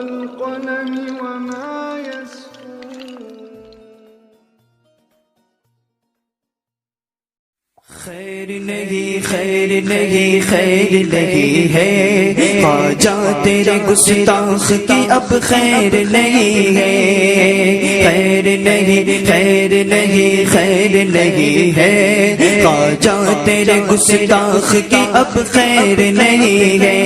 والقلم وما يسطرون. خیر نہیں خیر نہیں خیر نہیں ہے خواجہ تیرے گستاخ کی اب خیر نہیں ہے. خیر نہیں خیر نہیں خیر نہیں ہے خواجہ تیرے گستاخ کی اب خیر نہیں ہے.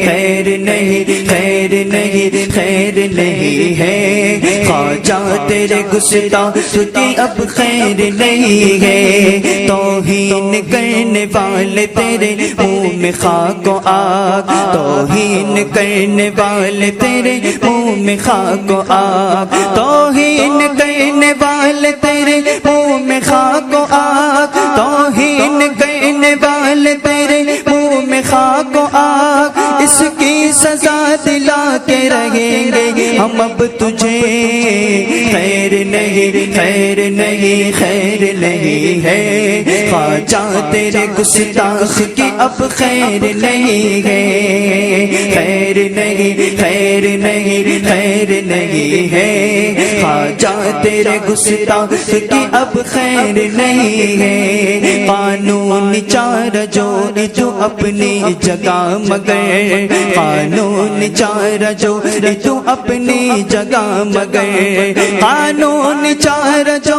خیر نہیں خیر نہیں خیر نہیں ہے خواجہ تیرے گستاخ کی اب خیر نہیں ہے. توہین کرنے والے تیرے منہ میں خاک و آگ. توہین کرنے والے تیرے منہ میں خاک و آگ. توہین کرنے والے تیرے منہ میں خاک و آگ. توہین کرنے والے تیرے منہ میں خاک و آگ. اس کی سزا دلا کے رہیں گے ہم اب تجھے. خیر نہیں خیر نہیں خیر نہیں ہے خواجہ تیرے گستاخ کی اب خیر نہیں ہے. خیر نہیں خیر نہیں خیر نہیں ہے خواجہ تیرے گستاخ کی اب خیر نہیں ہے. قانون چار جو تو اپنی جگہ مگر. قانون چار جو تو اپنی جگہ مگر. قانون چار جو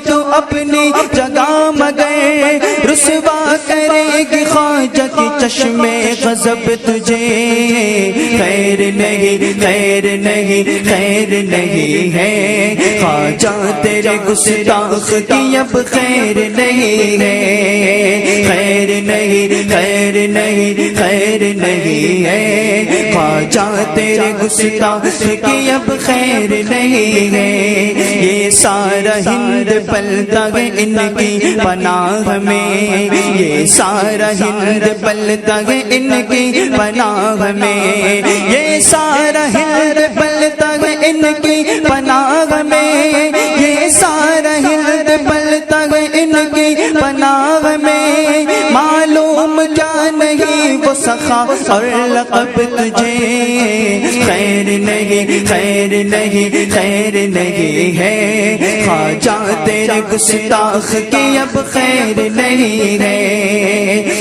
تو اپنی جگہ مگر. رسوا کرے گی خواجہ کی چشمے غضب تجھے. خیر نہیں خیر نہیں خیر نہیں ہے خواجہ تیرے گستاخ کی اب خیر نہیں ہے. خیر نہیں خیر نہیں خیر نہیں ہے خواجہ تیرے گستاخ کی اب خیر نہیں ہے. یہ سارا ہند پلتا ہے ان کی پناہ میں. یہ سارا ہند پلتا ہے ان کی پناہ میں. یہ سارا ہند پلتا ہے ان کی پناہ میں. یہ سارا ہند پلتا ہے ان کی پناہ میں. معلوم کیا نہیں وہ سخا اور لقب تجھے. خیر نہیں خیر نہیں خیر نہیں ہے خواجہ تیرے گستاخ کی اب خیر نہیں ہے.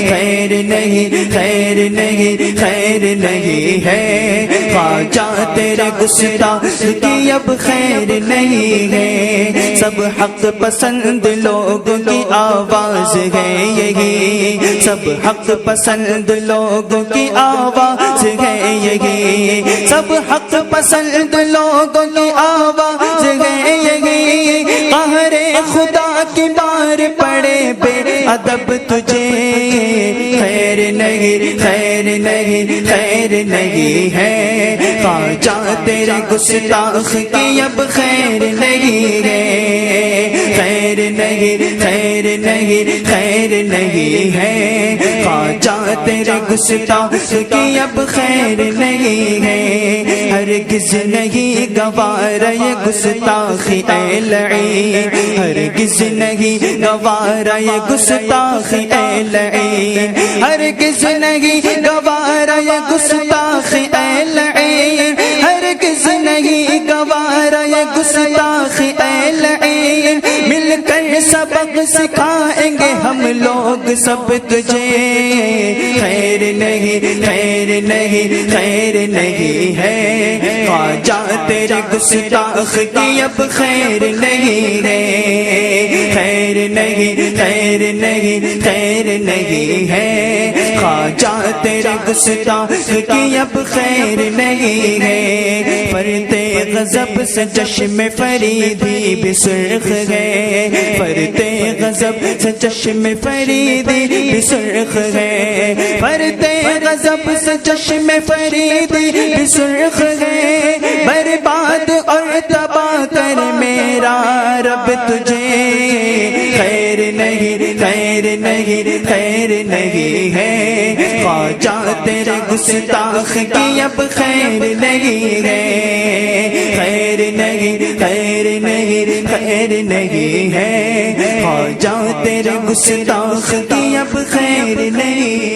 خیر نہیں خیر نہیں خیر نہیں ہے خواجہ تیرے گستاخ کی اب خیر نہیں ہے. سب حق پسند لوگوں کی آواز ہے یہی. سب حق پسند لوگوں کی آواز ہے یہی. سب حق پسند لوگوں کی آواز ہے یہی. قہر خدا کی بار پڑے بے ادب تجھے. خیر نہیں خیر نہیں خیر نہیں ہے خواجہ تیرے گستاخ کی اب خیر نہیں ہے. خیر نہیں خیر نہیں خیر نہیں ہے خواجہ تیرے گستاخ کی اب خیر نہیں ہے. ہرگز نہیں گوارا یہ گستاخی اے لعین. ہرگز نہیں گوارا یہ گستاخی اے لعین. ہرگز نہیں گوارا یہ گستاخی اے لعین. ہرگز نہیں گوارا یہ گستاخی اے لعین. مل کر سبق سکھائیں گے ہم لوگ سب تجھے. خیر نہیں خیر نہیں خیر نہیں ہے خواجہ تیرے گستاخ کی اب خیر نہیں ہے. خیر نہیں خیر نہیں خیر نہیں ہے خواجہ تیرے گستاخ کی اب خیر نہیں ہے. فرتے غضب سے چشم فریدی بھی سرخ ہے. فرتے غضب سے چشم فریدی بھی سرخ ہے. فرتے غضب سے چشم فریدی بھی سرخ ہے. برباد اور تباہ کر میرا رب تجھے. خیر نہیں خیر نہیں خیر نہیں ہے خواجہ تیرے گستاخ کی اب خیر نہیں ہے. خیر نہیں خیر نہیں خیر نہیں ہے خواجہ تیرے گستاخ کی اب خیر نہیں